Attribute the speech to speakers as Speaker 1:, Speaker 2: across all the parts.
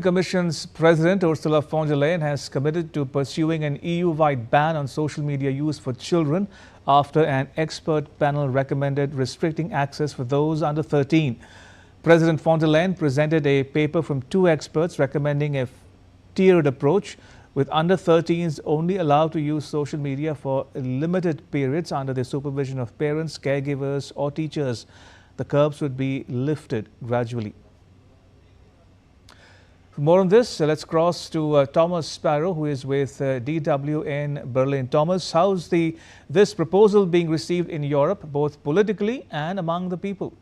Speaker 1: The Commission's President Ursula von der Leyen has committed to pursuing an EU-wide ban on social media use for children after an expert panel recommended restricting access for those under 13. President von der Leyen presented a paper from two experts recommending a tiered approach, with under 13s only allowed to use social media for limited periods under the supervision of parents, caregivers or teachers. The curbs would be lifted gradually. For more on this, let's cross to Thomas Sparrow, who is with DW in Berlin. Thomas, how's this proposal being received in Europe, both politically and among the people?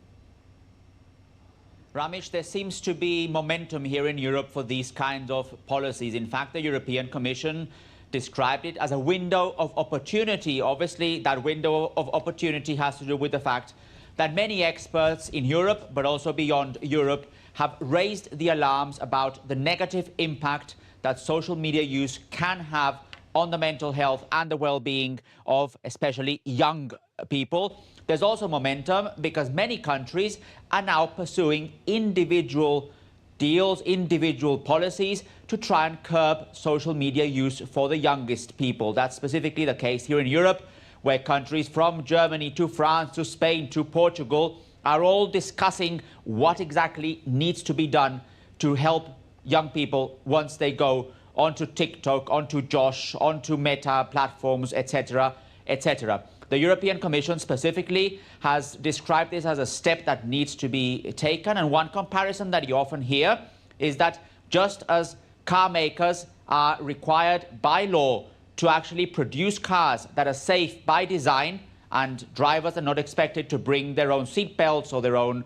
Speaker 2: Ramesh, there seems to be momentum here in Europe for these kinds of policies. In fact, the European Commission described it as a window of opportunity. Obviously, that window of opportunity has to do with the fact that many experts in Europe, but also beyond Europe, have raised the alarms about the negative impact that social media use can have on the mental health and the well-being of especially young people. There's also momentum because many countries are now pursuing individual deals, individual policies to try and curb social media use for the youngest people. That's specifically the case here in Europe, where countries from Germany to France to Spain to Portugal are all discussing what exactly needs to be done to help young people once they go onto TikTok, onto Josh, onto Meta platforms, etc., etc. The European Commission specifically has described this as a step that needs to be taken. And one comparison that you often hear is that just as car makers are required by law to actually produce cars that are safe by design, and drivers are not expected to bring their own seat belts or their own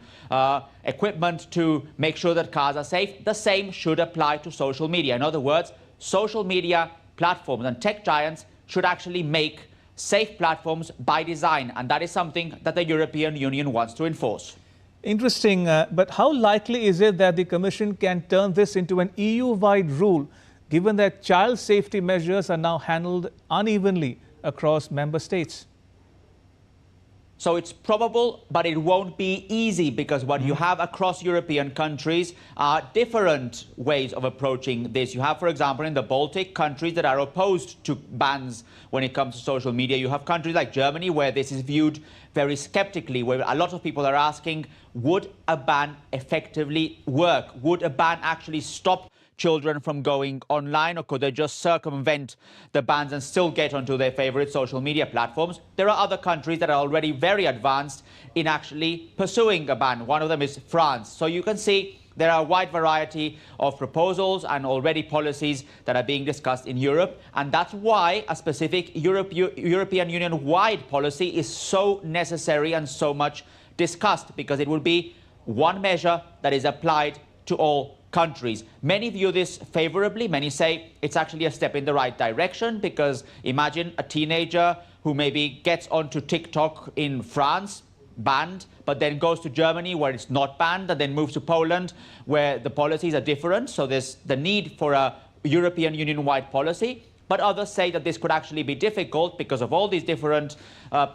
Speaker 2: equipment to make sure that cars are safe, the same should apply to social media. In other words, social media platforms and tech giants should actually make safe platforms by design, and that is something that the European Union wants to enforce.
Speaker 1: Interesting, but how likely is it that the Commission can turn this into an EU-wide rule, given that child safety measures are now handled unevenly across member states?
Speaker 2: So it's probable, but it won't be easy, because what you have across European countries are different ways of approaching this. You have, for example, in the Baltic countries that are opposed to bans when it comes to social media. You have countries like Germany where this is viewed very skeptically, where a lot of people are asking, would a ban effectively work? Would a ban actually stop children from going online, or could they just circumvent the bans and still get onto their favorite social media platforms? There are other countries that are already very advanced in actually pursuing a ban. One of them is France. So you can see there are a wide variety of proposals and already policies that are being discussed in Europe. And that's why a specific European Union-wide policy is so necessary and so much discussed, because it will be one measure that is applied to all countries. Many view this favorably. Many say it's actually a step in the right direction, because imagine a teenager who maybe gets onto TikTok in France, banned, but then goes to Germany where it's not banned, and then moves to Poland where the policies are different. So there's the need for a European Union-wide policy. But others say that this could actually be difficult because of all these different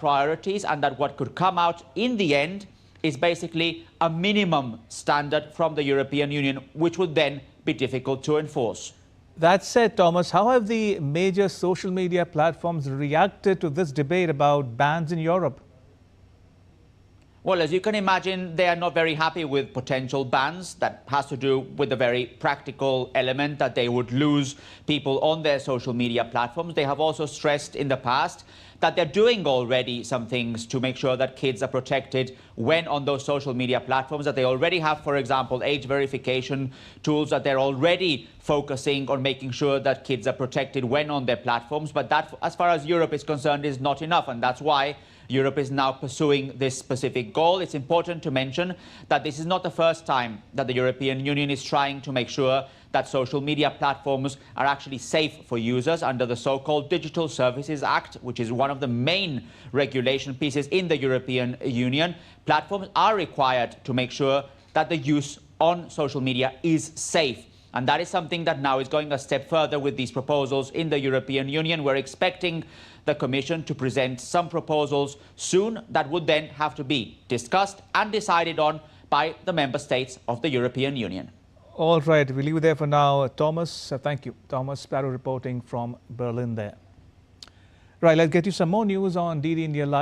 Speaker 2: priorities, and that what could come out in the end is basically a minimum standard from the European Union, which would then be difficult to enforce.
Speaker 1: That said, Thomas, how have the major social media platforms reacted to this debate about bans in Europe?
Speaker 2: Well, as you can imagine, they are not very happy with potential bans. That has to do with the very practical element that they would lose people on their social media platforms. They have also stressed in the past that they're doing already some things to make sure that kids are protected when on those social media platforms, that they already have, for example, age verification tools, that they're already focusing on making sure that kids are protected when on their platforms. But that, as far as Europe is concerned, is not enough, and that's why Europe is now pursuing this specific goal. It's important to mention that this is not the first time that the European Union is trying to make sure that social media platforms are actually safe for users under the so-called Digital Services Act, which is one of the main regulation pieces in the European Union. Platforms are required to make sure that the use on social media is safe. And that is something that now is going a step further with these proposals in the European Union. We're expecting the Commission to present some proposals soon that would then have to be discussed and decided on by the member states of the European Union.
Speaker 1: All right, we'll leave it there for now. Thomas, thank you. Thomas Sparrow reporting from Berlin there. Right, let's get you some more news on DD India Live.